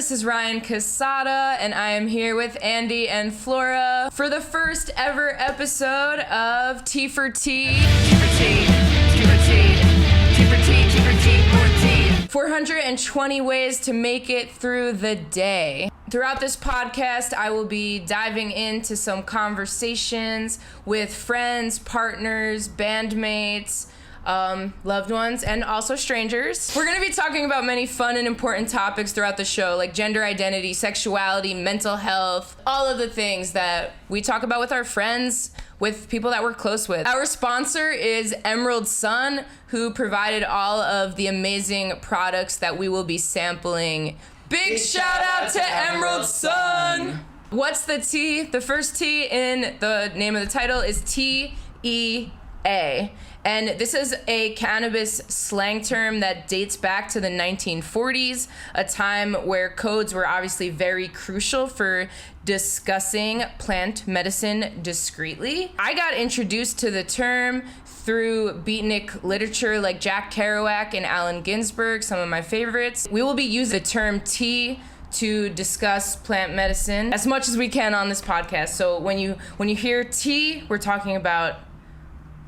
this is Ryan Cassata, and I am here with Andy and Flora for the first ever episode of T for T. T for T, T for T, T for T, T for T, for T. 420 ways to make it through the day. Throughout this podcast, I will be diving into some conversations with friends, partners, bandmates, loved ones, and also strangers. We're going to be talking about many fun and important topics throughout the show, like gender identity, sexuality, mental health, all of the things that we talk about with our friends, with people that we're close with. Our sponsor is Emerald Sun, who provided all of the amazing products that we will be sampling. Big shout out to Emerald Sun! What's the T? The first T in the name of the title is TEA. And this is a cannabis slang term that dates back to the 1940s, a time where codes were obviously very crucial for discussing plant medicine discreetly. I got introduced to the term through beatnik literature like Jack Kerouac and Allen Ginsberg, some of my favorites. We will be using the term tea to discuss plant medicine as much as we can on this podcast. So when you hear tea, we're talking about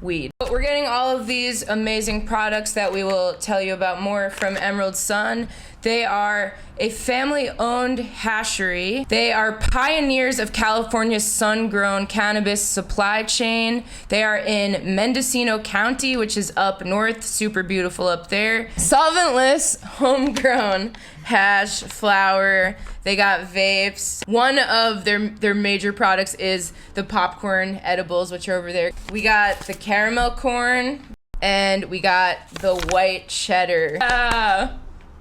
weed. But we're getting all of these amazing products that we will tell you about more from Emerald Sun. They are a family-owned hashery. They are pioneers of California's sun-grown cannabis supply chain. They are in Mendocino County, which is up north, super beautiful up there. Solventless, homegrown hash, flower. They got vapes. One of their major products is the popcorn edibles, which are over there. We got the caramel corn, and we got the white cheddar.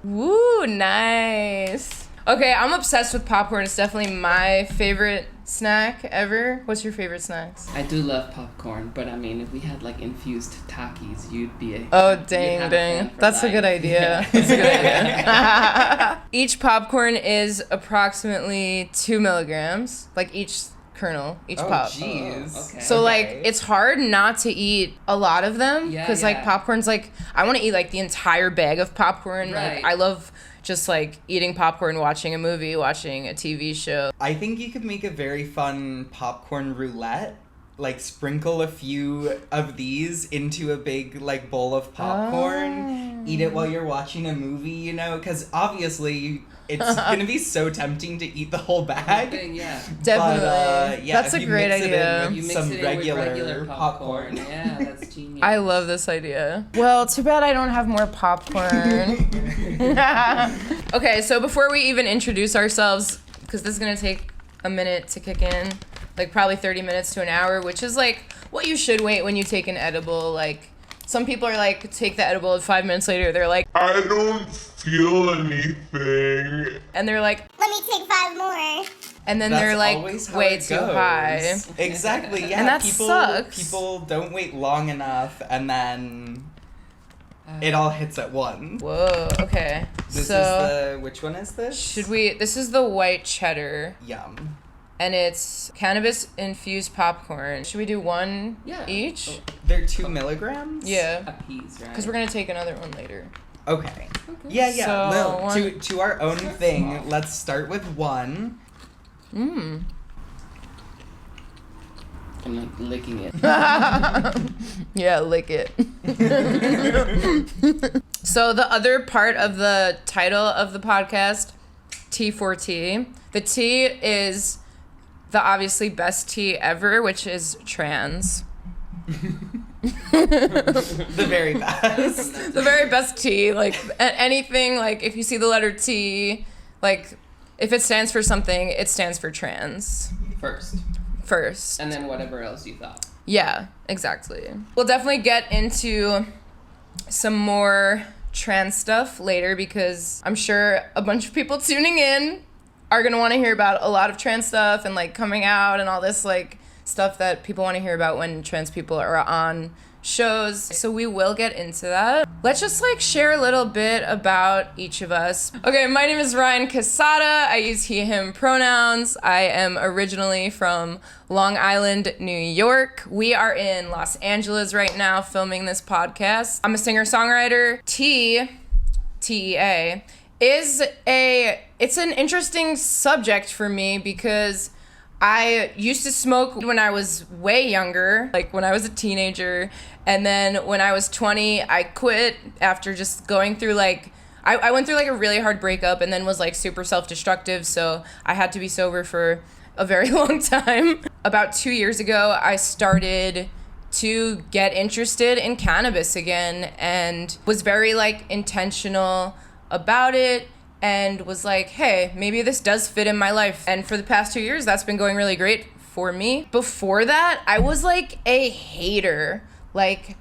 Woo, nice. Okay, I'm obsessed with popcorn. It's definitely my favorite snack ever. What's your favorite snacks? I do love popcorn, but I mean, if we had like infused Takis, you'd be a dang. That's a good idea. That's a good idea. Each popcorn is approximately 2 milligrams, like each kernel, each pop. Jeez. Okay. So like it's hard not to eat a lot of them because like popcorn's like I want to eat like the entire bag of popcorn. Right. Like I love just like eating popcorn, watching a movie, watching a TV show. I think you could make a very fun popcorn roulette. Like sprinkle a few of these into a big like bowl of popcorn. Eat it while you're watching a movie, you know, because obviously it's gonna be so tempting to eat the whole bag. Yeah, definitely. But, that's a great idea. You mix some it in regular with popcorn. Yeah, that's genius. I love this idea. Well, too bad I don't have more popcorn. Okay, so before we even introduce ourselves, because this is gonna take a minute to kick in, like probably 30 minutes to an hour, which is like what you should wait when you take an edible. Like some people are like, take the edible and 5 minutes later they're like, I don't feel anything. And they're like, let me take 5 more. And then That's they're like always how way it too goes. high. Exactly, yeah. And that sucks. People don't wait long enough and then it all hits at once. Whoa, okay. Which one is this? This is the white cheddar. Yum. And it's cannabis-infused popcorn. Should we do one each? Oh. They're 2 milligrams? Yeah. A piece, right? Because we're going to take another one later. Okay. Yeah. So, to our own thing, small. Let's start with one. I'm like licking it. Yeah, lick it. So the other part of the title of the podcast, T4T, the T is the obviously best T ever, which is trans. The very best. The very best T, like anything, like if you see the letter T, like if it stands for something, it stands for trans. First. And then whatever else you thought. Yeah, exactly. We'll definitely get into some more trans stuff later because I'm sure a bunch of people tuning in are going to want to hear about a lot of trans stuff and like coming out and all this like stuff that people want to hear about when trans people are on shows. So we will get into that. Let's just like share a little bit about each of us. Okay, my name is Ryan Cassata. I use he, him pronouns. I am originally from Long Island, New York. We are in Los Angeles right now filming this podcast. I'm a singer-songwriter. TEA it's an interesting subject for me because I used to smoke when I was way younger, like when I was a teenager. And then when I was 20, I quit after just going through like, I went through like a really hard breakup and then was like super self-destructive. So I had to be sober for a very long time. About 2 years ago, I started to get interested in cannabis again and was very like intentional about it and was like, hey, maybe this does fit in my life. And for the past 2 years, that's been going really great for me. Before that, I was like a hater. Like,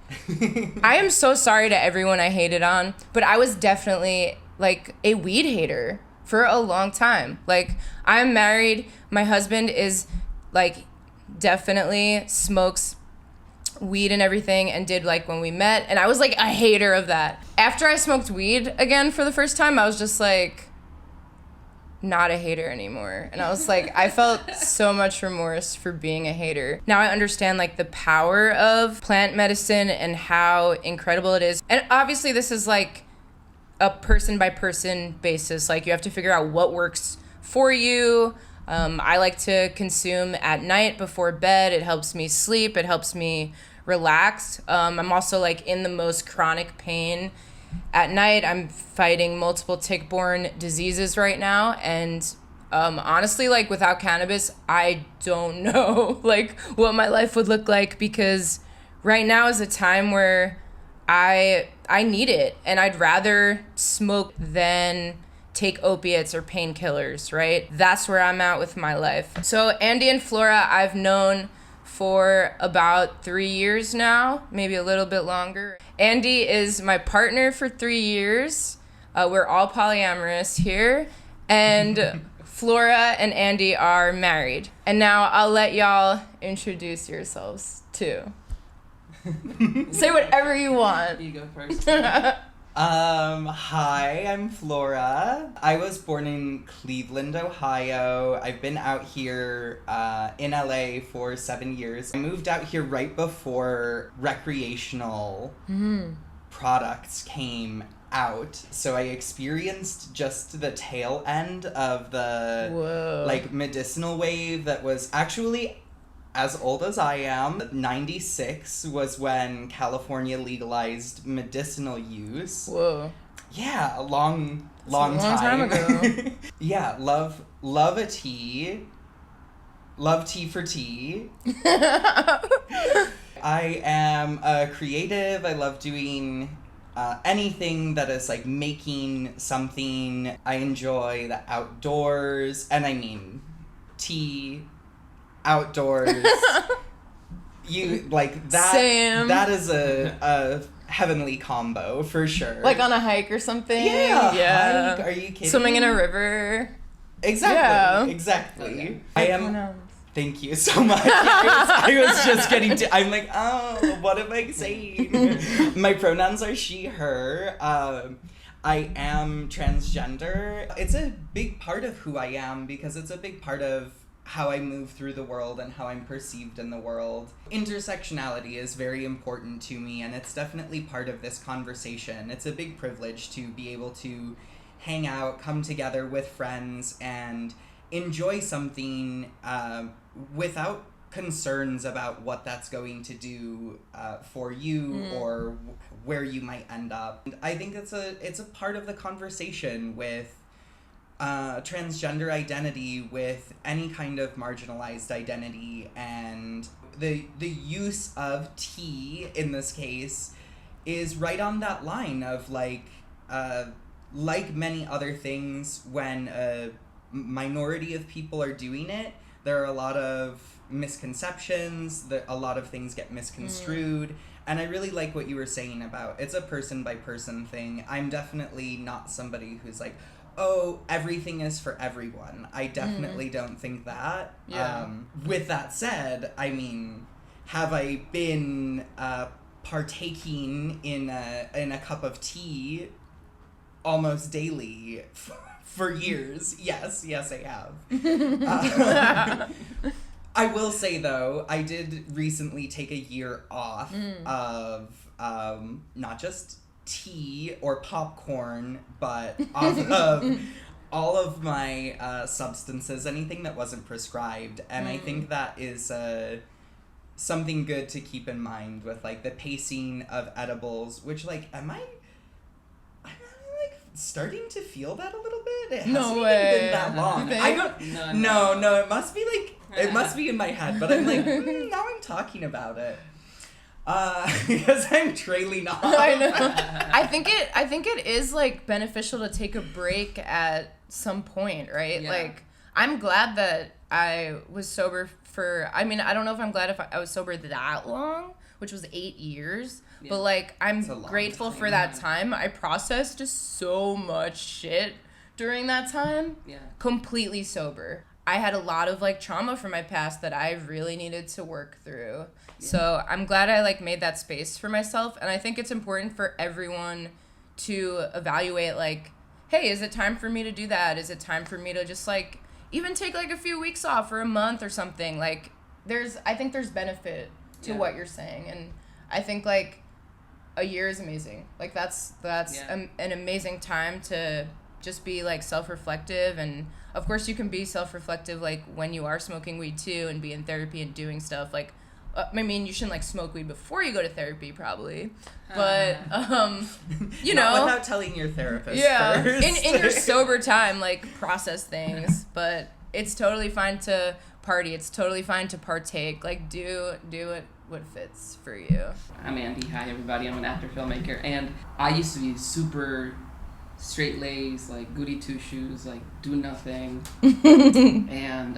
I am so sorry to everyone I hated on, but I was definitely like a weed hater for a long time. Like, I'm married. My husband is like definitely smokes weed and everything and did like when we met, and I was like a hater of that. After I smoked weed again for the first time, I was just like not a hater anymore, and I was like, I felt so much remorse for being a hater. Now I understand like the power of plant medicine and how incredible it is, and obviously this is like a person by person basis. Like, you have to figure out what works for you. I like to consume at night before bed. It helps me sleep. It helps me relax. I'm also like in the most chronic pain at night. I'm fighting multiple tick-borne diseases right now. And honestly, like without cannabis, I don't know like what my life would look like, because right now is a time where I need it, and I'd rather smoke than take opiates or painkillers, right? That's where I'm at with my life. So Andy and Flora, I've known for about 3 years now, maybe a little bit longer. Andy is my partner for 3 years. We're all polyamorous here. And Flora and Andy are married. And now I'll let y'all introduce yourselves too. Say whatever you want. You go first. Hi, I'm Flora. I was born in Cleveland, Ohio. I've been out here in LA for 7 years. I moved out here right before recreational products came out. So I experienced just the tail end of the like medicinal wave that was actually as old as I am. 96 was when California legalized medicinal use. Whoa. Yeah, a long time ago. Yeah, love a tea. Love tea for tea. I am a creative. I love doing anything that is like making something. I enjoy the outdoors, and I mean tea, outdoors. You like that. Same. That is a heavenly combo for sure. Like on a hike or something. Yeah. Hike. Are you kidding? Swimming in a river. Exactly. Yeah. Exactly. Okay. I am. Thank you so much. I was just getting to. I'm like, oh, what am I saying? My pronouns are she, her. I am transgender. It's a big part of who I am because it's a big part of how I move through the world and how I'm perceived in the world. Intersectionality is very important to me, and it's definitely part of this conversation. It's a big privilege to be able to hang out, come together with friends, and enjoy something without concerns about what that's going to do for you or where you might end up. I think it's a part of the conversation with transgender identity, with any kind of marginalized identity, and the use of tea in this case is right on that line of like many other things. When a minority of people are doing it, there are a lot of misconceptions, a lot of things get misconstrued. And I really like what you were saying about it's a person by person thing. I'm definitely not somebody who's like, oh, everything is for everyone. I definitely don't think that. Yeah. With that said, I mean, have I been partaking in a cup of tea almost daily for years? Yes, I have. I will say, though, I did recently take a year off of not just tea or popcorn, but off of all of my substances, anything that wasn't prescribed. And I think that is something good to keep in mind with, like, the pacing of edibles, which, like, am I like starting to feel that a little bit? It hasn't even been that long. I don't. No. It must be like it must be in my head, but I'm like now I'm talking about it. Because I'm trailing off. I know. I think it is, like, beneficial to take a break at some point, right? Yeah. Like, I'm glad that I was sober for, I mean, I don't know if I'm glad if I was sober that long, which was 8 years, but, like, I'm grateful for that time. I processed just so much shit during that time. Yeah. Completely sober. I had a lot of, like, trauma from my past that I really needed to work through. Yeah. So I'm glad I, like, made that space for myself. And I think it's important for everyone to evaluate, like, hey, is it time for me to do that? Is it time for me to just, like, even take, like, a few weeks off or a month or something? Like, I think there's benefit to what you're saying. And I think, like, a year is amazing. Like, that's an amazing time to just be, like, self-reflective. And of course you can be self-reflective, like, when you are smoking weed too and be in therapy and doing stuff. Like, I mean, you shouldn't, like, smoke weed before you go to therapy, probably. But, you know. Not without telling your therapist first. In your sober time, like, process things. But it's totally fine to party. It's totally fine to partake. Like, do what fits for you. I'm Andy. Hi, everybody. I'm an actor, filmmaker. And I used to be super straight-laced, like, goody two-shoes, like, do nothing. And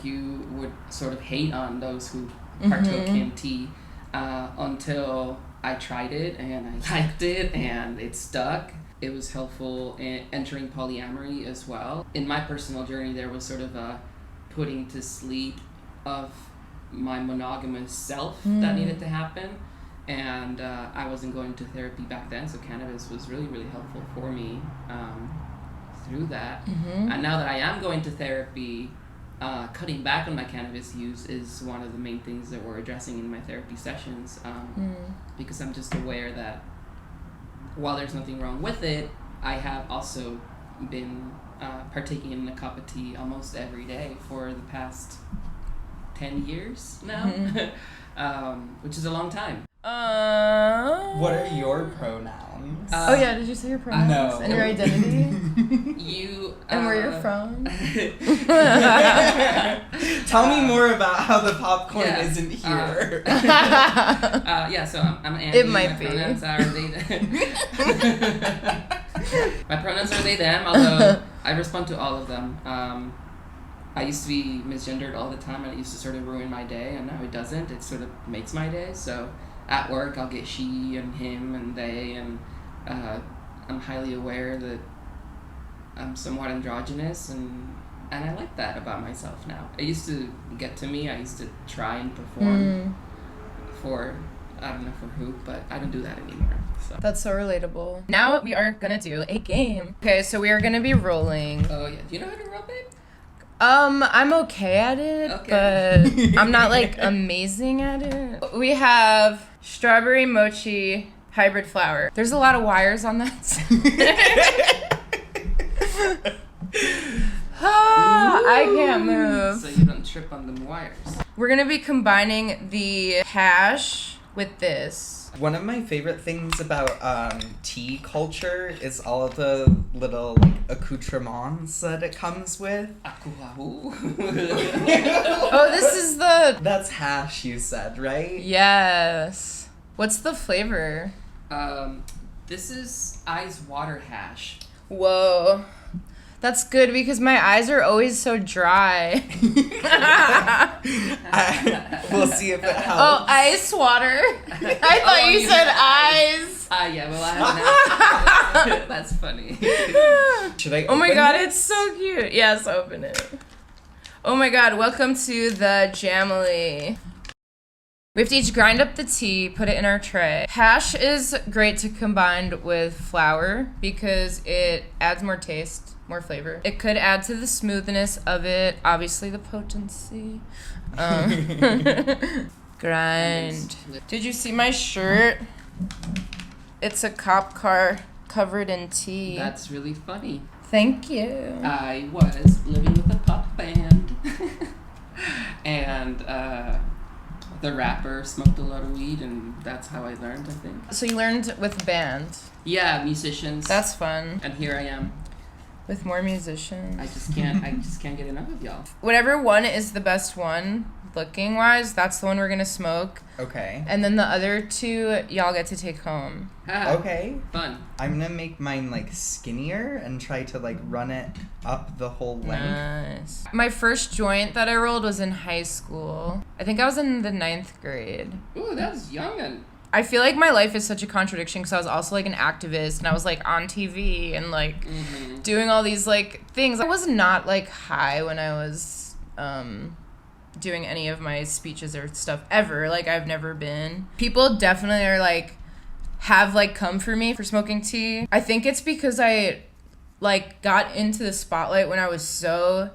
you would sort of hate on those who partook in tea until I tried it and I liked it and it stuck. It was helpful in entering polyamory as well. In my personal journey, there was sort of a putting to sleep of my monogamous self that needed to happen. And I wasn't going to therapy back then, so cannabis was really, really helpful for me through that. And now that I am going to therapy, cutting back on my cannabis use is one of the main things that we're addressing in my therapy sessions, because I'm just aware that while there's nothing wrong with it, I have also been partaking in a cup of tea almost every day for the past 10 years now, which is a long time. What are your pronouns? Did you say your pronouns? No. And your identity? You. And where you're from? Tell me more about how the popcorn isn't here. So I'm Andy. It might be. Pronouns are they. My pronouns are they, them, although I respond to all of them. I used to be misgendered all the time, and it used to sort of ruin my day, and now it doesn't. It sort of makes my day. So at work, I'll get she and him and they, and I'm highly aware that I'm somewhat androgynous, and I like that about myself now. It used to get to me. I used to try and perform for, I don't know for who, but I don't do that anymore. So. That's so relatable. Now we are gonna do a game. Okay, so we are gonna be rolling. Oh yeah, do you know how to roll, babe? I'm okay at it, but I'm not, like, amazing at it. We have strawberry mochi hybrid flower. There's a lot of wires on that. I can't move. So you don't trip on the wires. We're gonna be combining the hash with this. One of my favorite things about tea culture is all of the little, like, accoutrements that it comes with. Oh, this is the... That's hash, you said, right? Yes. What's the flavor? This is ice water hash. Whoa. That's good because my eyes are always so dry. We'll see if it helps. Oh, ice water. I thought you said eyes. Yeah, well, I haven't. That's funny. Should I open Oh my god, it? it's so cute. Yes, open it. Oh my god, welcome to the Jamily. We have to each grind up the tea, put it in our tray. Hash is great to combine with flour because it adds more taste, more flavor. It could add to the smoothness of it, obviously the potency. Grind. Did you see my shirt? It's a cop car covered in tea. That's really funny. Thank you. I was living with a pop band. And the rapper smoked a lot of weed, and that's how I learned, I think. So you learned with band. Yeah, musicians. That's fun. And here I am. With more musicians. I just can't get enough of y'all. Whatever one is the best one, looking wise, that's the one we're gonna smoke. Okay. And then the other two, y'all get to take home. Okay. Fun. I'm gonna make mine like skinnier and try to like run it up the whole length. Nice. My first joint that I rolled was in high school. I think I was in the 9th grade. Ooh, that's young. I feel like my life is such a contradiction because I was also like an activist and I was like on TV and like doing all these like things. I was not like high when I was doing any of my speeches or stuff ever. Like I've never been. People definitely are like have like come for me for smoking tea. I think it's because I like got into the spotlight when I was so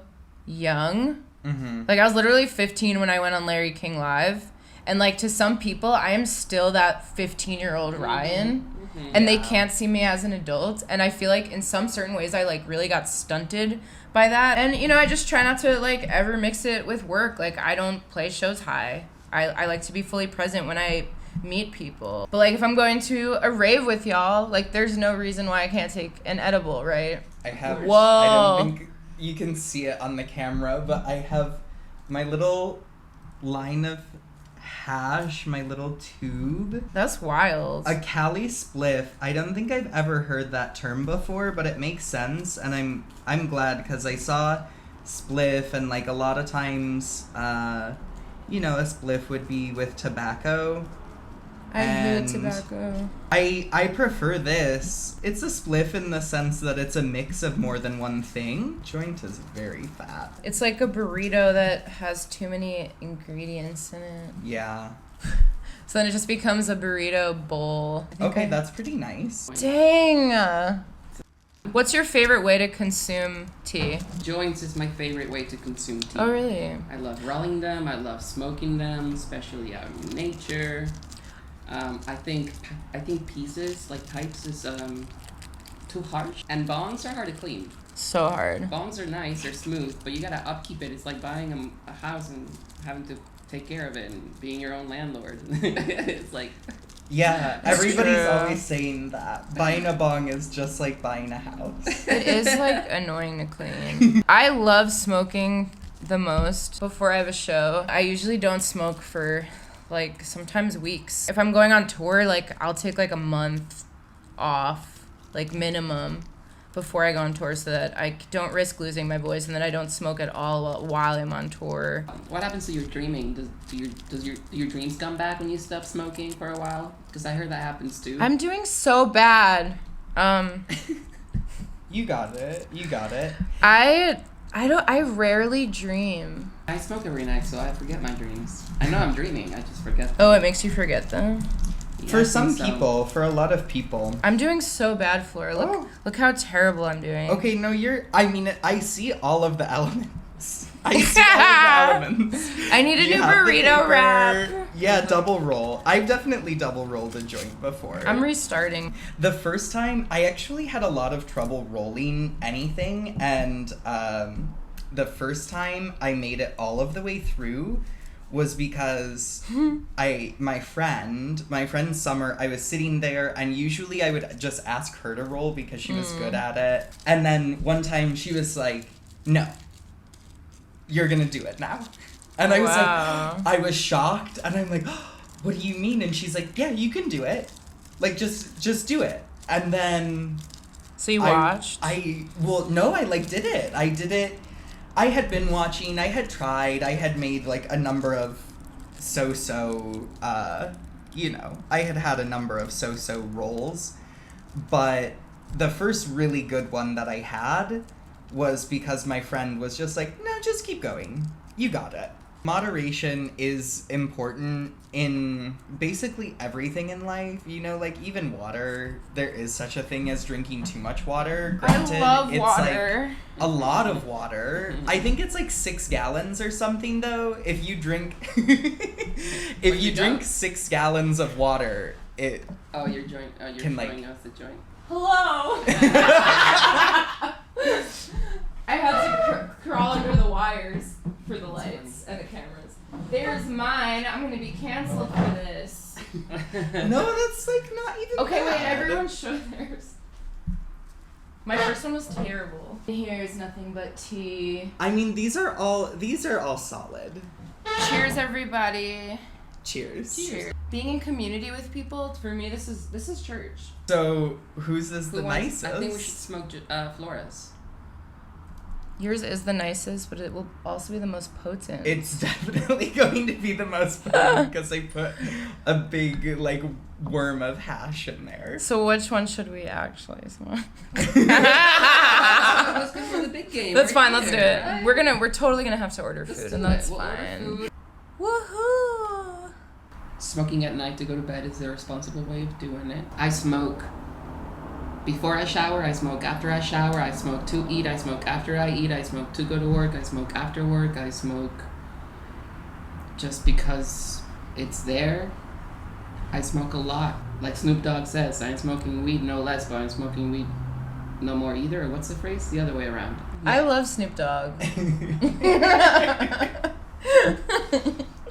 young. Like I was literally 15 when I went on Larry King Live. And, like, to some people, I am still that 15-year-old Ryan. And they can't see me as an adult. And I feel like in some certain ways, I, like, really got stunted by that. And, you know, I just try not to, like, ever mix it with work. Like, I don't play shows high. I like to be fully present when I meet people. But, like, if I'm going to a rave with y'all, like, there's no reason why I can't take an edible, right? I have... Whoa. I don't think you can see it on the camera, but I have my little line of... hash, my little tube. That's wild. A Cali spliff. I don't think I've ever heard that term before, but it makes sense, and I'm glad because I saw spliff, and like a lot of times, you know, a spliff would be with tobacco. I hate tobacco. I prefer this. It's a spliff in the sense that it's a mix of more than one thing. Joint is very fat. It's like a burrito that has too many ingredients in it. Yeah. So then it just becomes a burrito bowl. Okay, that's pretty nice. Dang! What's your favorite way to consume tea? Joints is my favorite way to consume tea. Oh, really? I love rolling them. I love smoking them, especially out in nature. I think pieces, like pipes, is too harsh. And bongs are hard to clean. So hard. Bongs are nice, they're smooth, but you gotta upkeep it. It's like buying a house and having to take care of it and being your own landlord. It's like... Yeah, That's everybody's true. always saying that. Buying a bong is just like buying a house. It is like annoying to clean. I love smoking the most before I have a show. I usually don't smoke for like sometimes weeks. If I'm going on tour, like I'll take like a month off, like minimum, before I go on tour so that I don't risk losing my voice and that I don't smoke at all while I'm on tour. What happens to your dreaming? Do your dreams come back when you stop smoking for a while? Because I heard that happens too. I'm doing so bad. You got it. I rarely dream. I smoke every night, so I forget my dreams. I know I'm dreaming, I just forget them. Oh, it makes you forget them? Yeah, For I some think so. people, for a lot of people. I'm doing so bad, Flora. Look how terrible I'm doing. Okay, no, I see all of the elements. I see all of the elements. I need a You new have the burrito paper. wrap. Yeah, double roll. I've definitely double rolled a joint before. I'm restarting. The first time, I actually had a lot of trouble rolling anything, and the first time I made it all of the way through was because my friend Summer, I was sitting there, and usually I would just ask her to roll because she was good at it. And then one time she was like, "No, you're gonna do it now." And I was like, I was shocked, and I'm like, oh, "What do you mean?" And she's like, "Yeah, you can do it. Like, just do it." And then So you watched? No, I like did it. I did it. I had been watching, I had tried, I had made like a number of I had a number of so-so rolls, but the first really good one that I had was because my friend was just like, "No, just keep going. You got it." Moderation is important in basically everything in life, you know, like even water. There is such a thing as drinking too much water. Granted, I love it's water. like a lot of water. I think it's like 6 gallons or something though. If you drink 6 gallons of water, it Oh, you're showing us the joint. Hello. I had to crawl under the wires for the lights and the cameras. There's mine. I'm gonna be canceled for this. No, that's like not even Okay, wait. bad. Everyone show theirs. My first one was terrible. Here's nothing but tea. I mean, these are all solid. Cheers, everybody. Cheers. Cheers. Being in community with people, for me, this is church. So, whose is the Who wants- nicest? I think we should smoke Flora's. Yours is the nicest, but it will also be the most potent. It's definitely going to be the most fun because they put a big, like, worm of hash in there. So which one should we actually smoke? Let's go for the big game. That's right fine, let's do here, it. right? We're totally gonna have to order Let's food, do and it. that's We'll order fine. food. Woohoo! Smoking at night to go to bed is the responsible way of doing it. I smoke before I shower, I smoke after I shower, I smoke to eat, I smoke after I eat, I smoke to go to work, I smoke after work, I smoke just because it's there. I smoke a lot. Like Snoop Dogg says, I ain't smoking weed no less, but I'm smoking weed no more either. Or what's the phrase? The other way around. I love Snoop Dogg.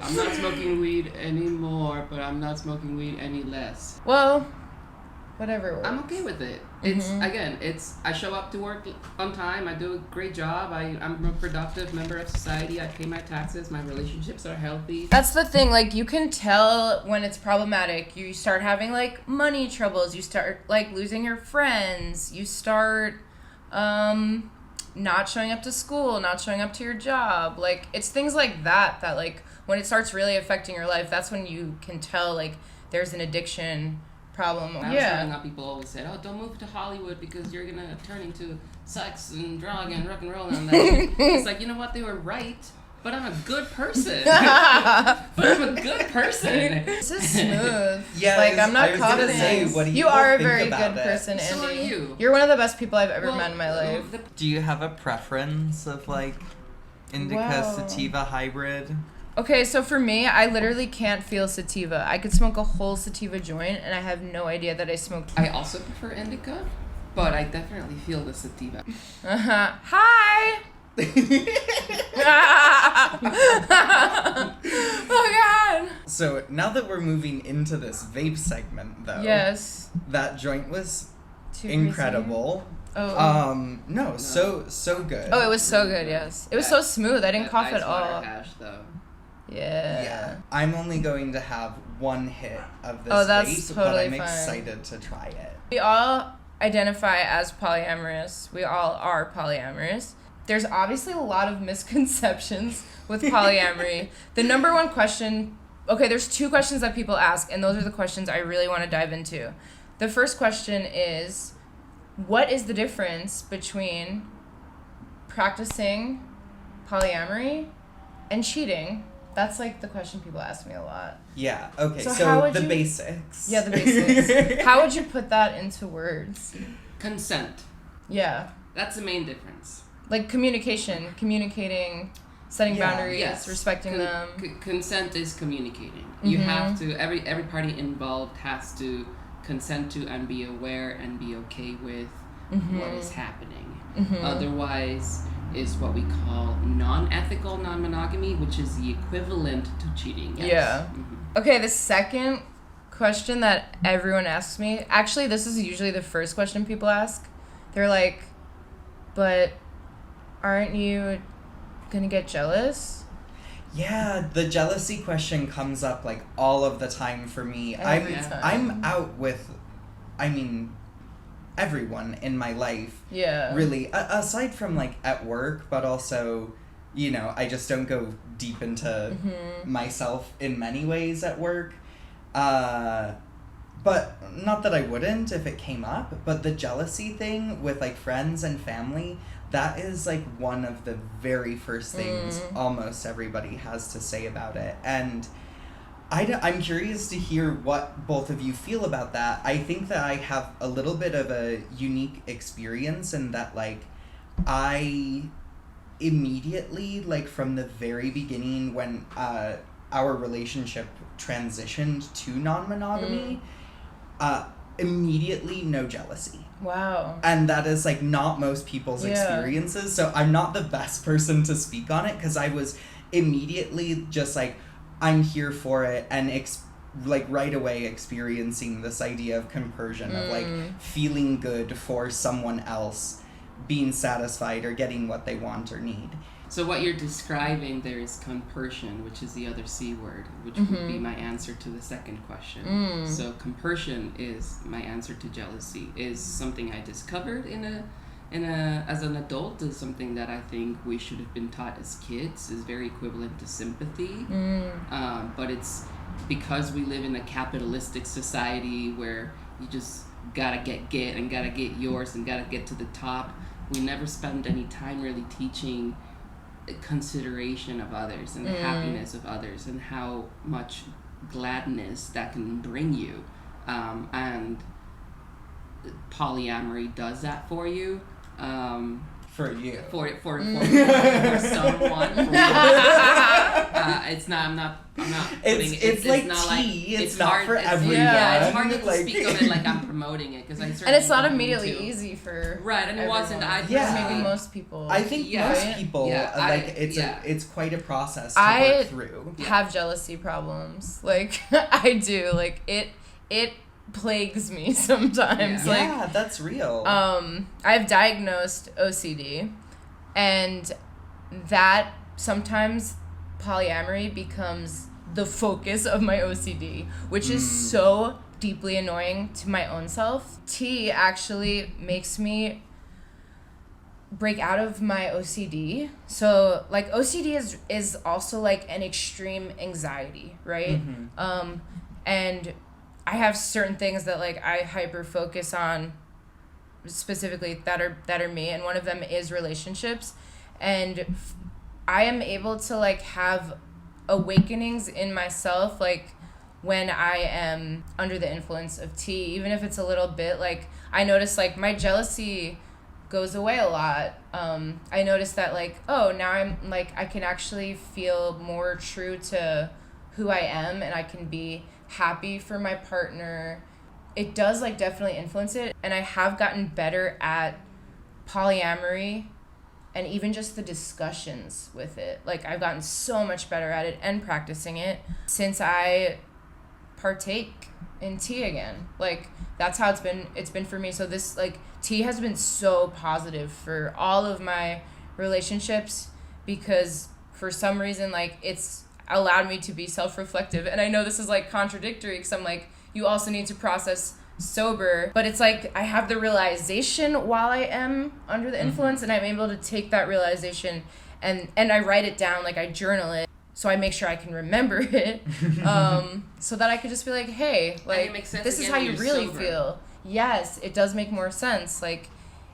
I'm not smoking weed anymore, but I'm not smoking weed any less. Well, whatever works. I'm okay with it. It's again, I show up to work on time. I do a great job. I'm a productive member of society. I pay my taxes. My relationships are healthy. That's the thing, like, you can tell when it's problematic. You start having, like, money troubles. You start, like, losing your friends. You start, not showing up to school, not showing up to your job. Like, it's things like that, like, when it starts really affecting your life, that's when you can tell, like, there's an addiction problem. When I was growing up, people always said, "Oh, don't move to Hollywood because you're gonna turn into sex and drug and rock and roll." And that. It's like, you know what? They were right, but I'm a good person. But I'm a good person. This is smooth. Yeah, like, I'm not I was gonna confident. say, what do You people are a think very about good it? person, Andy. So are you. You're one of the best people I've ever Well, met in my life. Do you have a preference of, like, indica, Wow. sativa hybrid? Okay, so for me, I literally can't feel sativa. I could smoke a whole sativa joint, and I have no idea that I smoked. I also prefer indica, but I definitely feel the sativa. Hi! Oh, God! So, now that we're moving into this vape segment, though, Yes. that joint was Too incredible. crazy? No, so good. Oh, it was so good, yes. It was so smooth. I didn't cough Ice at water all. hash, though. Yeah. I'm only going to have one hit of this Oh, that's vape, but totally I'm fine. excited to try it. We all identify as polyamorous. We all are polyamorous. There's obviously a lot of misconceptions with polyamory. The number one question, okay, there's two questions that people ask, and those are the questions I really want to dive into. The first question is, what is the difference between practicing polyamory and cheating? That's like the question people ask me a lot. Yeah, okay, So so, how would the you- basics. Yeah, the basics. How would you put that into words? Consent. Yeah. That's the main difference. Like communicating, setting Yeah. boundaries, Yes. respecting them. Consent is communicating. You have to, every party involved has to consent to and be aware and be okay with what is happening. Otherwise is what we call non-ethical non-monogamy, which is the equivalent to cheating. Yes. Yeah. Okay, the second question that everyone asks me, actually this is usually the first question people ask. They're like, but aren't you gonna get jealous? Yeah, the jealousy question comes up like all of the time for me. Every time. I'm out with, I mean, everyone in my life. Yeah. Really, aside from like at work, but also, you know, I just don't go deep into myself in many ways at work. But not that I wouldn't if it came up, but the jealousy thing with like friends and family, that is like one of the very first things almost everybody has to say about it. And I'm curious to hear what both of you feel about that. I think that I have a little bit of a unique experience in that, like, I immediately, like, from the very beginning when our relationship transitioned to non-monogamy, immediately no jealousy. Wow. And that is like not most people's experiences. So I'm not the best person to speak on it because I was immediately just like, I'm here for it, and like right away experiencing this idea of compersion, of like feeling good for someone else being satisfied or getting what they want or need. So what you're describing there is compersion, which is the other C word, which would be my answer to the second question. So compersion is my answer to jealousy, is something I discovered as an adult, is something that I think we should have been taught as kids, is very equivalent to sympathy. But it's because we live in a capitalistic society where you just gotta get and gotta get yours and gotta get to the top. We never spend any time really teaching consideration of others and the happiness of others and how much gladness that can bring you, and polyamory does that for you. For you. For someone. It's not. I'm not putting it. It's like not tea. Like, it's not hard, for everyone. Yeah, it's hard to like, speak of it like I'm promoting it because I certainly. And it's not don't immediately mean to. easy for Right, and it wasn't. Maybe most people. I think most people Yeah, it's quite a process to work through. Have jealousy problems. Like I do. Like it plagues me sometimes. Yeah. Like Yeah, that's real. I've diagnosed OCD, and that sometimes polyamory becomes the focus of my OCD, which is so deeply annoying to my own self. Tea actually makes me break out of my OCD. So like OCD is also like an extreme anxiety, right? And I have certain things that like I hyper focus on specifically that are me, and one of them is relationships, and I am able to like have awakenings in myself like when I am under the influence of tea, even if it's a little bit. Like I notice like my jealousy goes away a lot. I notice that like, oh, now I'm like, I can actually feel more true to who I am, and I can be happy for my partner. It does like definitely influence it, and I have gotten better at polyamory and even just the discussions with it. Like I've gotten so much better at it and practicing it since I partake in tea again. Like that's how it's been for me. So this like tea has been so positive for all of my relationships, because for some reason like it's allowed me to be self-reflective. And I know this is like contradictory because I'm like, you also need to process sober, but it's like I have the realization while I am under the influence, and I'm able to take that realization and I write it down, like I journal it, so I make sure I can remember it, so that I could just be like, hey, like this is how you really feel. Yes, it does make more sense. Like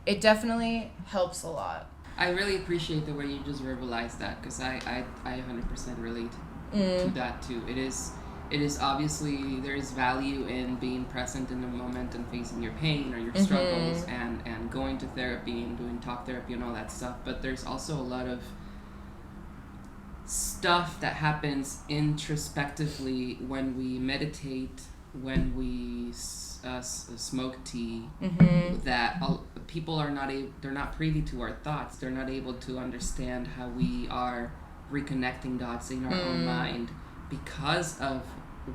it definitely helps a lot. I really appreciate the way you just verbalized that, because I 100% relate to that too. It is obviously, there is value in being present in the moment and facing your pain or your struggles and going to therapy and doing talk therapy and all that stuff. But there's also a lot of stuff that happens introspectively when we meditate, when we smoke tea, that people are they're not privy to our thoughts. They're not able to understand how we are reconnecting dots in our own mind because of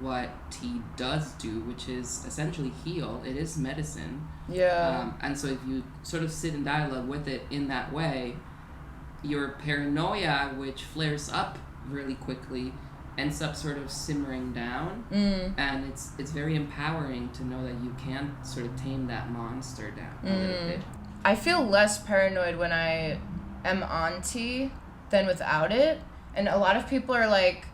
what tea does do, which is essentially heal. It is medicine. Yeah. And so if you sort of sit in dialogue with it in that way, your paranoia, which flares up really quickly, ends up sort of simmering down, and it's very empowering to know that you can sort of tame that monster down a little bit. I feel less paranoid when I am on tea than without it, and a lot of people are like,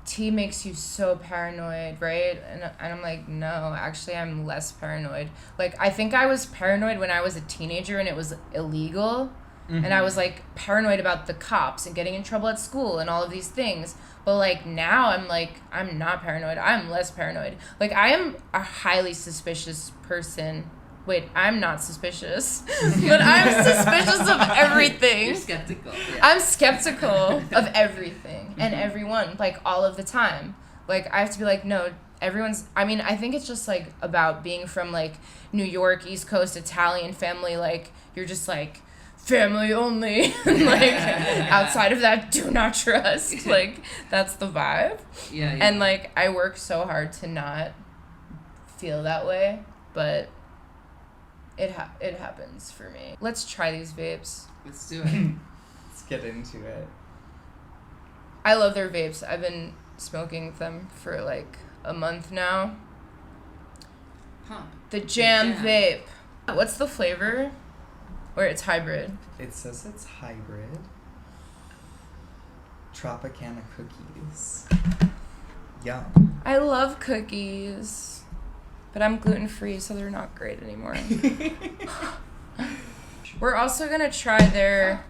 tea makes you so paranoid, right? And I'm like, no, actually I'm less paranoid. Like I think I was paranoid when I was a teenager and it was illegal, and I was like paranoid about the cops and getting in trouble at school and all of these things. But like now I'm like, I'm not paranoid. I'm less paranoid. Like I am a highly suspicious person. Wait, I'm not suspicious, but I'm suspicious of everything. You're skeptical. Yeah. I'm skeptical of everything and everyone, like all of the time. Like, I have to be like, no, I think it's just, like, about being from, like, New York, East Coast, Italian family. Like, you're just, like, family only. Like, outside of that, do not trust. Like, that's the vibe. Yeah. And, like, I work so hard to not feel that way, but it happens for me. Let's try these vapes. Let's do it. Let's get into it. I love their vapes. I've been smoking them for like a month now. Huh. The Jam vape. What's the flavor? Or it's hybrid? It says it's hybrid. Tropicana cookies. Yum. I love cookies, but I'm gluten-free, so they're not great anymore. We're also gonna try their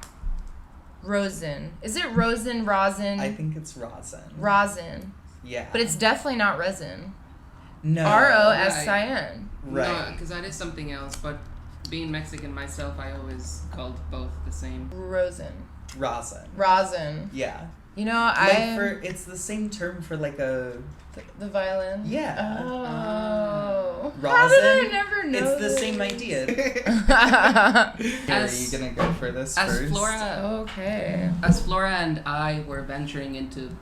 rosin. Is it rosin? I think it's rosin. Rosin. Yeah. But it's definitely not resin. No. R-O-S-I-N. Right. No, because that is something else, but being Mexican myself, I always called both the same. Rosin. Rosin. Yeah. You know, it's the same term for like a... The violin? Yeah. Oh. Rosin. How did I never know It's the this? same idea. Are you gonna go for this as first? Okay. As Flora and I were venturing into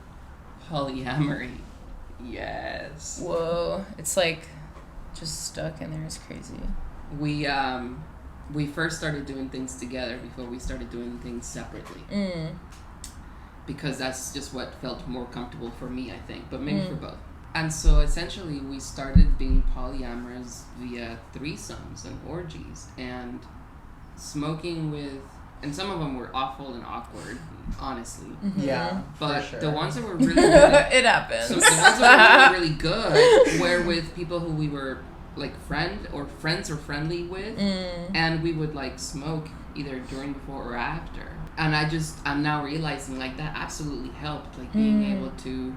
polyamory. Yes. Whoa. It's like just stuck in there. It's crazy. We first started doing things together before we started doing things separately. Because that's just what felt more comfortable for me, I think, but maybe for both. And so essentially we started being polyamorous via threesomes and orgies and smoking with, and some of them were awful and awkward, honestly. Yeah, But for sure. the ones that were really good, It happens. so the ones that were really, really good were with people who we were like friends or friendly with, and we would like smoke either during, before, or after. And I'm now realizing like that absolutely helped, like being able to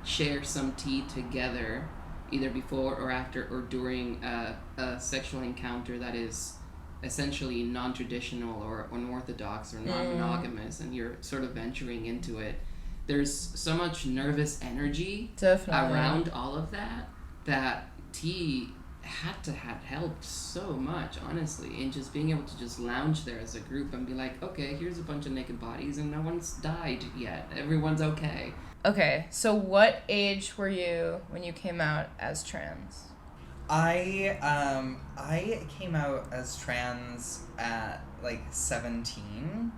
share some tea together, either before or after or during a sexual encounter that is essentially non-traditional or unorthodox or non-monogamous, and you're sort of venturing into it. There's so much nervous energy Definitely. around all of that tea had helped so much, honestly, in just being able to just lounge there as a group and be like, okay, here's a bunch of naked bodies and no one's died yet. Everyone's okay. Okay, so what age were you when you came out as trans? I came out as trans at like 17.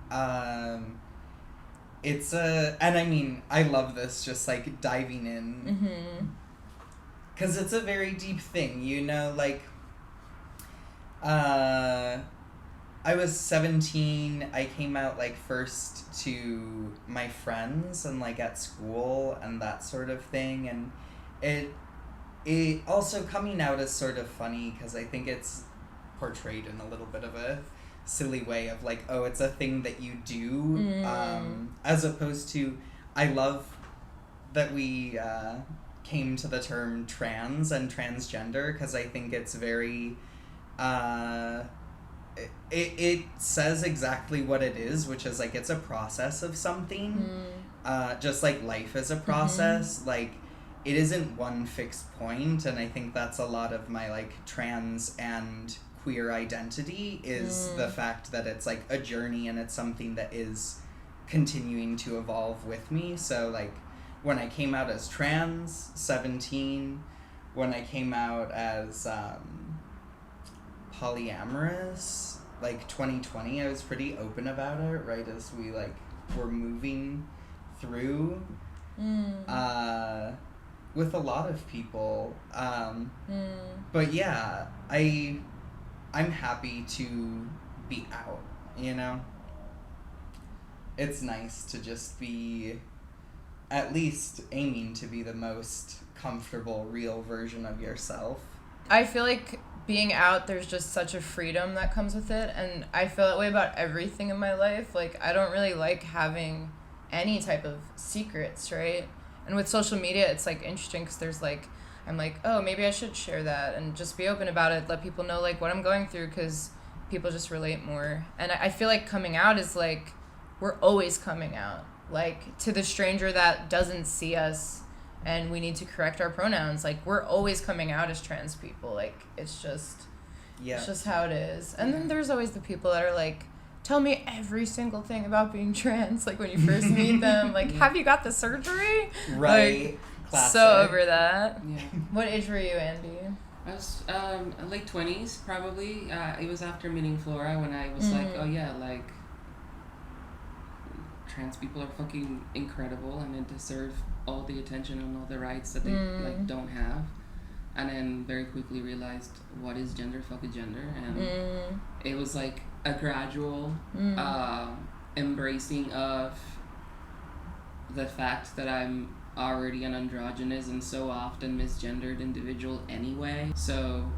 And I mean, I love this, just like diving in. Because it's a very deep thing, you know, like, I was 17, I came out, like, first to my friends and, like, at school and that sort of thing, and it also coming out is sort of funny, because I think it's portrayed in a little bit of a silly way of, like, oh, it's a thing that you do, as opposed to, I love that we, came to the term trans and transgender, because I think it's very it says exactly what it is, which is like it's a process of something, just like life is a process. Like it isn't one fixed point, and I think that's a lot of my like trans and queer identity is the fact that it's like a journey and it's something that is continuing to evolve with me. So like when I came out as trans, 17, when I came out as polyamorous, like 2020, I was pretty open about it, right as we like were moving through with a lot of people. But yeah, I'm happy to be out, you know? It's nice to just be at least aiming to be the most comfortable, real version of yourself. I feel like being out, there's just such a freedom that comes with it, and I feel that way about everything in my life. Like, I don't really like having any type of secrets, right? And with social media, it's, like, interesting because there's, like, I'm like, oh, maybe I should share that and just be open about it, let people know, like, what I'm going through, because people just relate more. And I feel like coming out is, like, we're always coming out. Like, to the stranger that doesn't see us and we need to correct our pronouns. Like, we're always coming out as trans people. Like, it's just how it is. And then there's always the people that are like, tell me every single thing about being trans. Like, when you first meet them, like, have you got the surgery? Right. Like, so over that. Yeah. What age were you, Andy? I was late 20s, probably. It was after meeting Flora when I was like, oh yeah, like, trans people are fucking incredible and they deserve all the attention and all the rights that they like don't have. And then very quickly realized, what is gender? Fuck a gender. And it was like a gradual embracing of the fact that I'm already an androgynous and so often misgendered individual anyway. So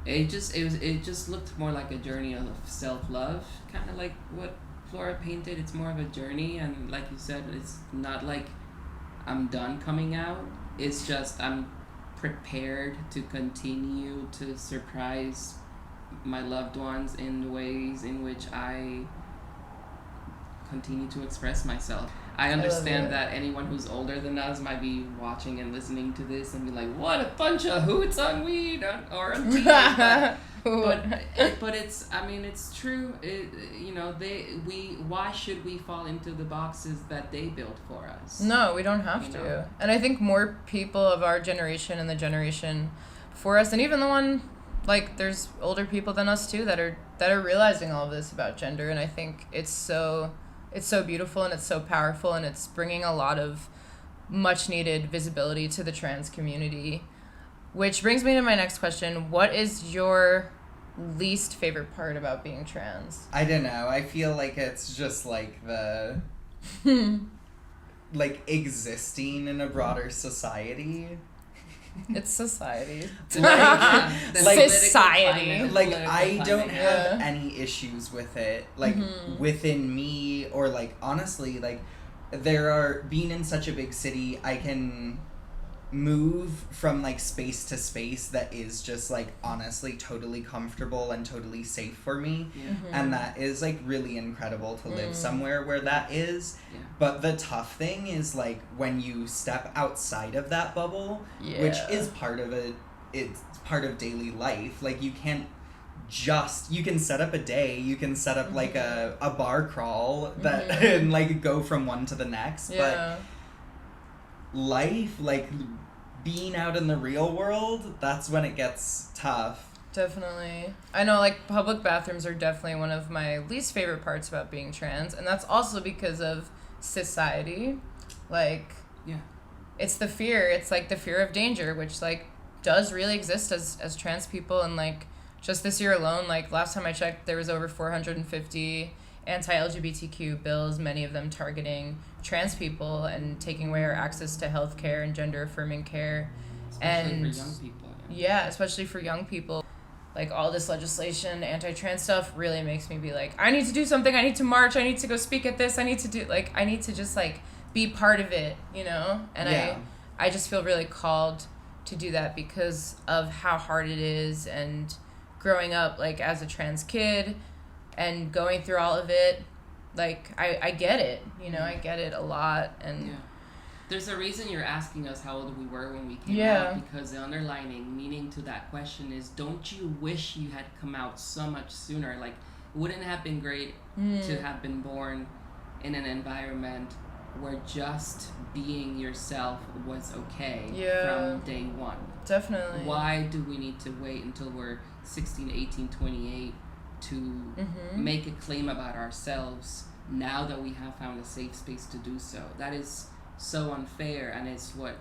it just looked more like a journey of self-love, kind of like what Flora painted. It's more of a journey, and like you said, it's not like I'm done coming out. It's just I'm prepared to continue to surprise my loved ones in the ways in which I continue to express myself. I understand that anyone who's older than us might be watching and listening to this and be like, what a bunch of hoots on weed or on weed. But it's, I mean, it's true. Why should we fall into the boxes that they built for us? No, we don't have to. Know? And I think more people of our generation and the generation before us, and even the one, like, there's older people than us too that are realizing all of this about gender, and I think it's so beautiful and it's so powerful, and it's bringing a lot of much needed visibility to the trans community. Which brings me to my next question. What is your least favorite part about being trans? I don't know. I feel like it's just like the like existing in a broader society. It's society. Society. Like, I don't have any issues with it, like, within me, or, like, honestly, like, being in such a big city, I can move from, like, space to space that is just, like, honestly totally comfortable and totally safe for me. And that is, like, really incredible to live somewhere where that is. But the tough thing is, like, when you step outside of that bubble, which is part of it, it's part of daily life. Like, you can set up a day, you can set up like a bar crawl that and like go from one to the next. But life, like, being out in the real world, that's when it gets tough. Definitely. I know, like, public bathrooms are definitely one of my least favorite parts about being trans, and that's also because of society. Like, it's the fear. It's, like, the fear of danger, which, like, does really exist as trans people, and, like, just this year alone, like, last time I checked, there was over 450 anti-LGBTQ bills, many of them targeting trans people and taking away our access to health care and gender-affirming care. Especially for young people. Yeah, especially for young people. Like, all this legislation, anti-trans stuff really makes me be like, I need to do something, I need to march, I need to go speak at this, I need to just, like, be part of it, you know? And I just feel really called to do that because of how hard it is, and growing up, like, as a trans kid and going through all of it, like, I get it, you know? I get it a lot, and... Yeah. There's a reason you're asking us how old we were when we came out, because the underlining meaning to that question is, don't you wish you had come out so much sooner? Like, wouldn't it have been great to have been born in an environment where just being yourself was okay from day one? Definitely. Why do we need to wait until we're 16, 18, 28 to make a claim about ourselves now that we have found a safe space to do so? That is so unfair, and it's what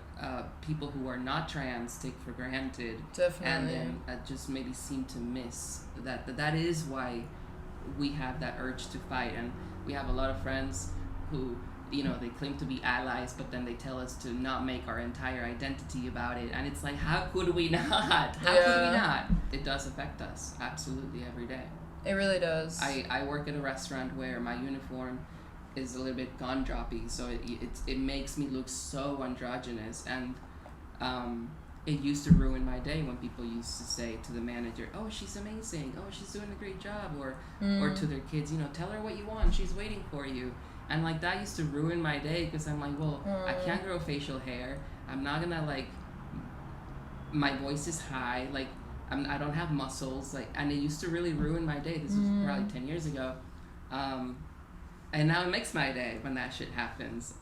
people who are not trans take for granted. Definitely. And then just maybe seem to miss that is why we have that urge to fight. And we have a lot of friends who, you know, they claim to be allies, but then they tell us to not make our entire identity about it. And it's like, how could we not? How could we not? It does affect us absolutely every day. It really does. I work at a restaurant where my uniform is a little bit gun droppy, so it makes me look so androgynous, and it used to ruin my day when people used to say to the manager, oh, she's amazing, oh, she's doing a great job, or to their kids, you know, tell her what you want, she's waiting for you. And like that used to ruin my day because I'm like, well, I can't grow facial hair. I'm not gonna like. My voice is high. Like I don't have muscles. Like, and it used to really ruin my day. This was probably 10 years ago. And now it makes my day when that shit happens.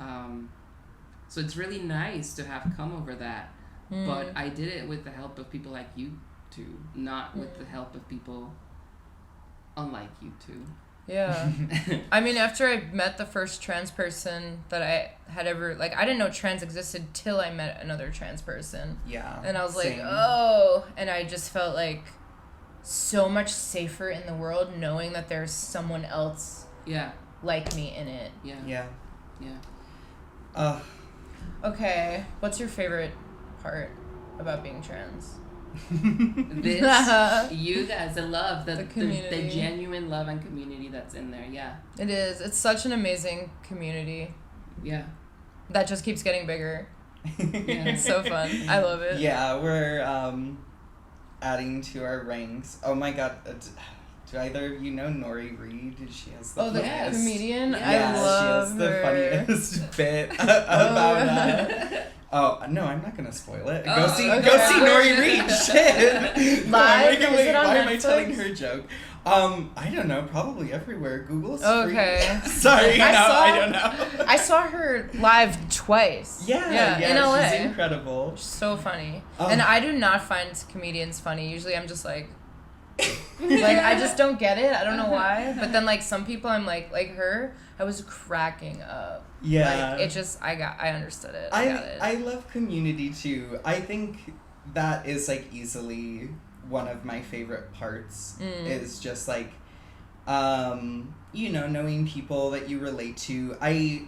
So it's really nice to have come over that. But I did it with the help of people like you two, not with the help of people unlike you two. Yeah. I mean, after I met the first trans person that I had ever, like, I didn't know trans existed till I met another trans person. Yeah. And I was same. like, oh. And I just felt like so much safer in the world knowing that there's someone else like me in it. Yeah. Okay. What's your favorite part about being trans? This, you guys, I love the community. The genuine love and community that's in there. Yeah, it is. It's such an amazing community. Yeah, that just keeps getting bigger. Yeah. It's so fun. I love it. Yeah, we're adding to our ranks. Oh my god, do either of you know Nori Reed? She has the funniest, comedian. Yeah, I love she has the her. funniest bit about Oh, no, I'm not gonna spoil it. Go see okay. Nori Reed. Shit. Live? Wait, Is it on why am I Netflix? telling her joke? I don't know. Probably everywhere. Google's free. Okay. Sorry, I don't know. I saw her live twice. Yeah, in LA. She's incredible. So funny. And I do not find comedians funny. Usually I'm just like I just don't get it. I don't know why. But then like some people I'm like her, I was cracking up. Yeah. Like it just I understood it. I got it. I love Community too. I think that is like easily one of my favorite parts is just like knowing people that you relate to. I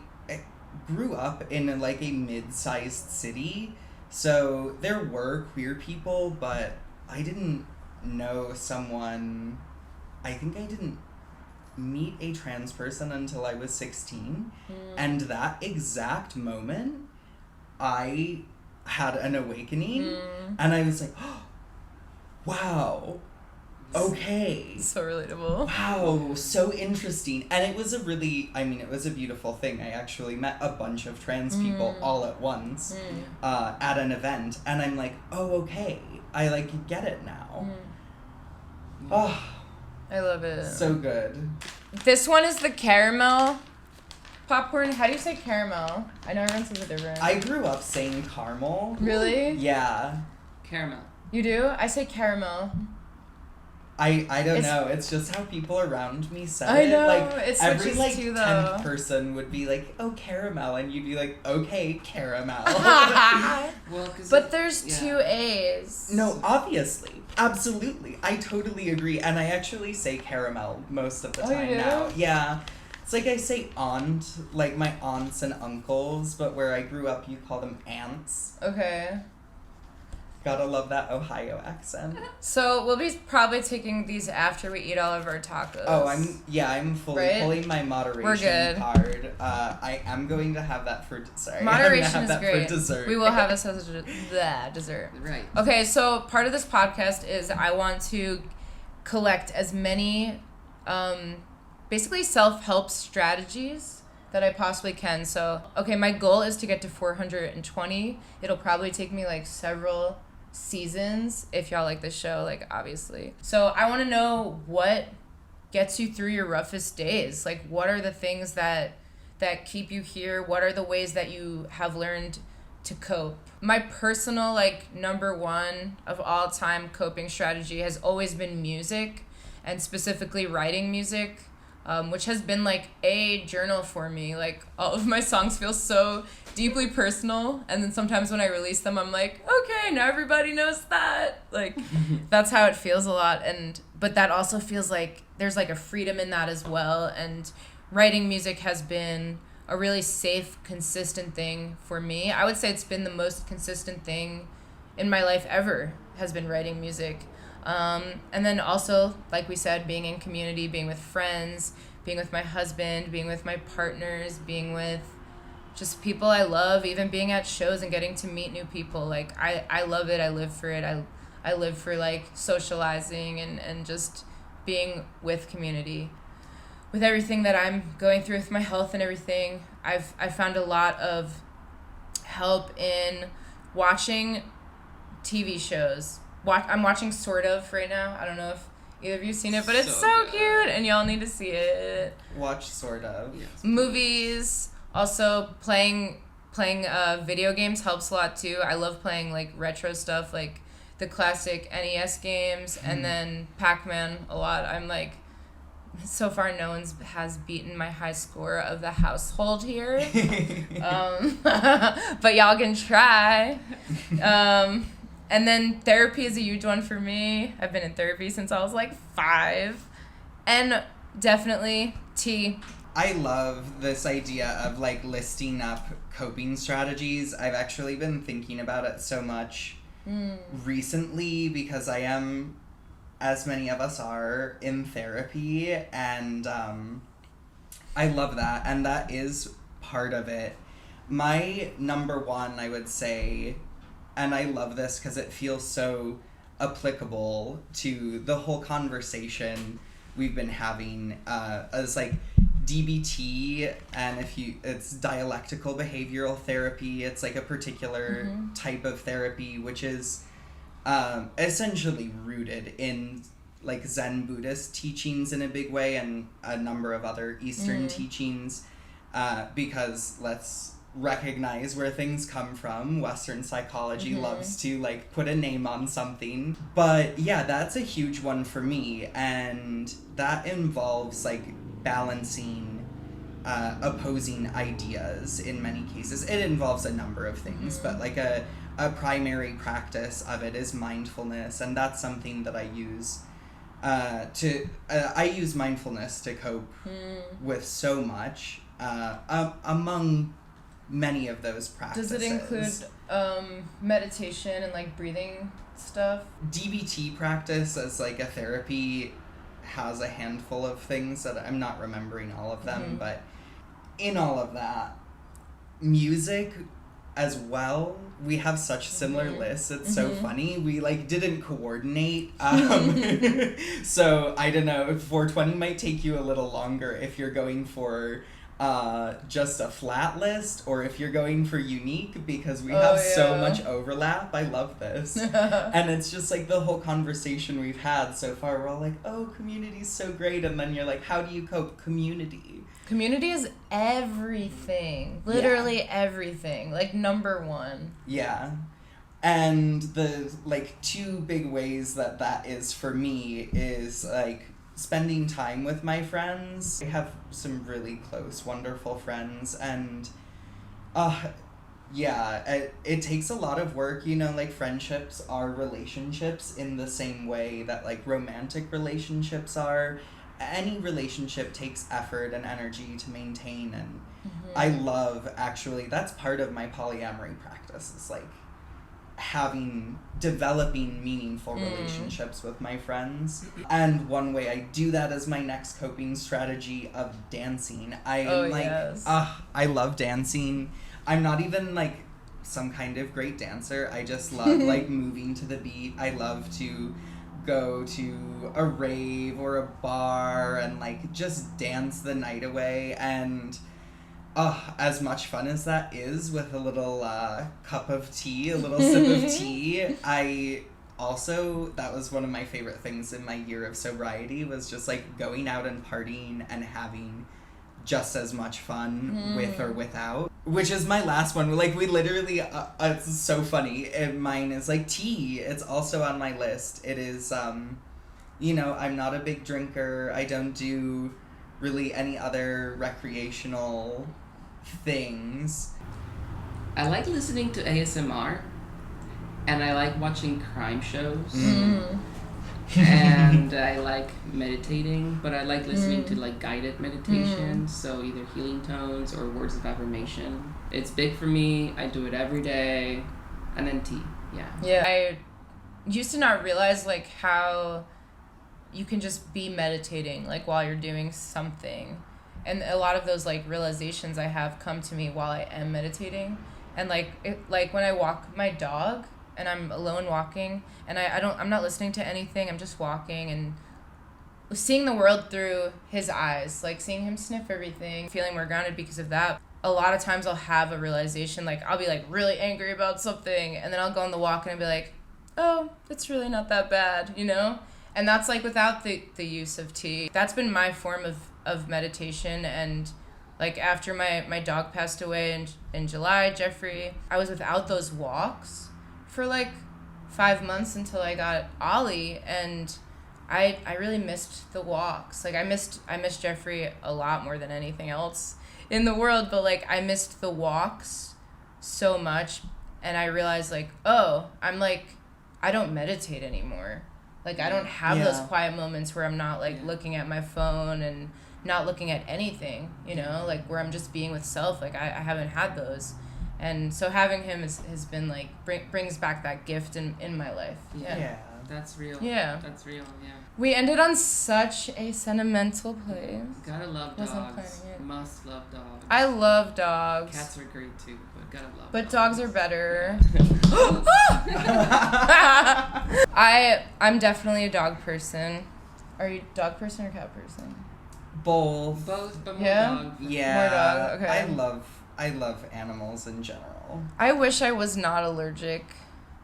grew up in like a mid-sized city, so there were queer people, but I didn't know someone. I think I didn't meet a trans person until I was 16, and that exact moment I had an awakening and I was like, oh, wow, okay, so relatable. Wow, so interesting. And it was it was a beautiful thing. I actually met a bunch of trans people all at once at an event, and I'm like, oh, okay, I like get it now. Oh, I love it. so good. This one is the caramel popcorn. How do you say caramel? I know everyone says it different. I grew up saying caramel. Really? Yeah. caramel. You do? I say caramel. I don't know. It's just how people around me said I it. know, Like it every switches like too, 10th though. person would be like, "Oh, caramel," and you'd be like, "Okay, caramel." Well, 'cause But there's yeah. 2 A's. No, obviously, absolutely, I totally agree, and I actually say caramel most of the Oh, you time do? now. Yeah, it's like I say aunt, like my aunts and uncles, but where I grew up, you call them aunts. Okay. Gotta love that Ohio accent. So we'll be probably taking these after we eat all of our tacos. Oh, I'm fully Right? pulling my moderation We're good. card. I am going to have that for sorry. Moderation I'm is gonna have that great. for dessert. We will have this as dessert. Right. Okay, so part of this podcast is I want to collect as many basically self-help strategies that I possibly can. So, okay, my goal is to get to 420. It'll probably take me like several seasons if y'all like this show, like obviously. So I want to know what gets you through your roughest days. Like what are the things that keep you here? What are the ways that you have learned to cope? My personal like number one of all time coping strategy has always been music, and specifically writing music, which has been like a journal for me. Like all of my songs feel so deeply personal, and then sometimes when I release them I'm like, okay, now everybody knows that. Like that's how it feels a lot, but that also feels like there's like a freedom in that as well. And writing music has been a really safe, consistent thing for me. I would say it's been the most consistent thing in my life ever, has been writing music. And then also, like we said, being in community, being with friends, being with my husband, being with my partners, being with just people I love, even being at shows and getting to meet new people. Like, I love it. I live for it. I live for, like, socializing and just being with community. with everything that I'm going through with my health and everything, I found a lot of help in watching TV shows. I'm watching Sort of right now. I don't know if either of you seen it, but it's so cute, and y'all need to see it. Watch Sort of. Yes. Movies, also playing video games helps a lot too. I love playing like retro stuff, like the classic NES games, and then Pac-Man a lot. I'm like, so far no one has beaten my high score of the household here. But y'all can try. And then therapy is a huge one for me. I've been in therapy since I was like 5. And definitely tea. I love this idea of like listing up coping strategies. I've actually been thinking about it so much recently because I am, as many of us are, in therapy, and I love that, and that is part of it. My number one, I would say, and I love this because it feels so applicable to the whole conversation we've been having, as like DBT, and it's dialectical behavioral therapy. It's like a particular type of therapy which is essentially rooted in like Zen Buddhist teachings in a big way, and a number of other Eastern teachings, because let's recognize where things come from. Western psychology loves to like put a name on something, but yeah, that's a huge one for me, and that involves like balancing opposing ideas in many cases. It involves a number of things, but like a primary practice of it is mindfulness, and that's something that I use I use mindfulness to cope with so much, among many of those practices. Does it include meditation and like breathing stuff? DBT practice as like a therapy has a handful of things that I'm not remembering all of them, but in all of that, music as well, we have such similar lists. It's so funny. We like didn't coordinate. So I don't know, 420 might take you a little longer if you're going for just a flat list, or if you're going for unique, because we have so much overlap. I love this. And it's just like the whole conversation we've had so far, we're all like, oh, community's so great, and then you're like, how do you cope? Community is everything. Literally everything. Like number one. Yeah. And the like 2 big ways that is for me is like spending time with my friends. I have some really close, wonderful friends, and it takes a lot of work, like friendships are relationships in the same way that like romantic relationships are. Any relationship takes effort and energy to maintain, and I love, actually, that's part of my polyamory practice, is like developing meaningful relationships with my friends. And one way I do that is my next coping strategy of dancing. I love dancing. I'm not even like some kind of great dancer. I just love like moving to the beat. I love to go to a rave or a bar and like just dance the night away, and as much fun as that is, with a little cup of tea, a little sip of tea, that was one of my favorite things in my year of sobriety, was just like going out and partying and having just as much fun with or without. Which is my last one. Like, we literally, it's so funny. Mine is like tea. It's also on my list. It is, I'm not a big drinker. I don't do really any other recreational things. I like listening to ASMR, and I like watching crime shows. And I like meditating, but I like listening to like guided meditations, so either healing tones or words of affirmation. It's big for me. I do it every day. And then tea. Yeah. I used to not realize like how you can just be meditating like while you're doing something, and a lot of those like realizations I have come to me while I am meditating. And like when I walk my dog and I'm alone walking, and I'm not listening to anything, I'm just walking, and seeing the world through his eyes, like seeing him sniff everything, feeling more grounded because of that. A lot of times I'll have a realization, like I'll be like really angry about something, and then I'll go on the walk and I'll be like, oh, it's really not that bad, you know? And that's like without the use of tea. That's been my form of meditation. And like after my dog passed away in July, Jeffrey, I was without those walks for like 5 months until I got Ollie, and I really missed the walks. Like I missed Jeffrey a lot more than anything else in the world, but like I missed the walks so much, and I realized like, oh, I don't meditate anymore. Like I don't have those quiet moments where I'm not like looking at my phone and not looking at anything, you know, like where I'm just being with self. Like I haven't had those. And so having him has been like brings back that gift in my life. Yeah. That's real. Yeah. That's real, yeah. We ended on such a sentimental place. Gotta love Wasn't dogs. planning it. Must love dogs. I love dogs. Cats are great too, but gotta love But dogs are better. Yeah. I'm definitely a dog person. Are you a dog person or cat person? Both. Both, but more Yeah? dog. Yeah. More dog, okay. I love animals in general. I wish I was not allergic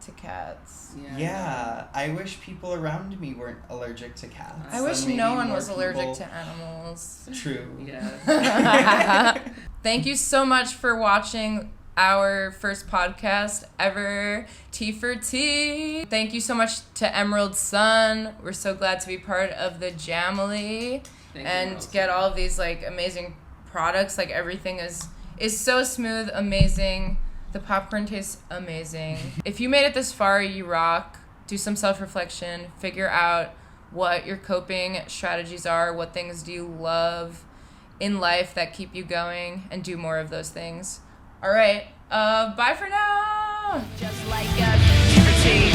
to cats. Yeah. I wish people around me weren't allergic to cats. I wish So no maybe one more was allergic people- to animals. True. Yeah. Thank you so much for watching our first podcast ever, Tea for Tea. Thank you so much to Emerald Sun. We're so glad to be part of the Jamily and get all of these like amazing products. Like everything is so smooth, amazing. The popcorn tastes amazing. If you made it this far, you rock. Do some self-reflection. Figure out what your coping strategies are. What things do you love in life that keep you going, and do more of those things. All right. Bye for now. Just like a tea for tea.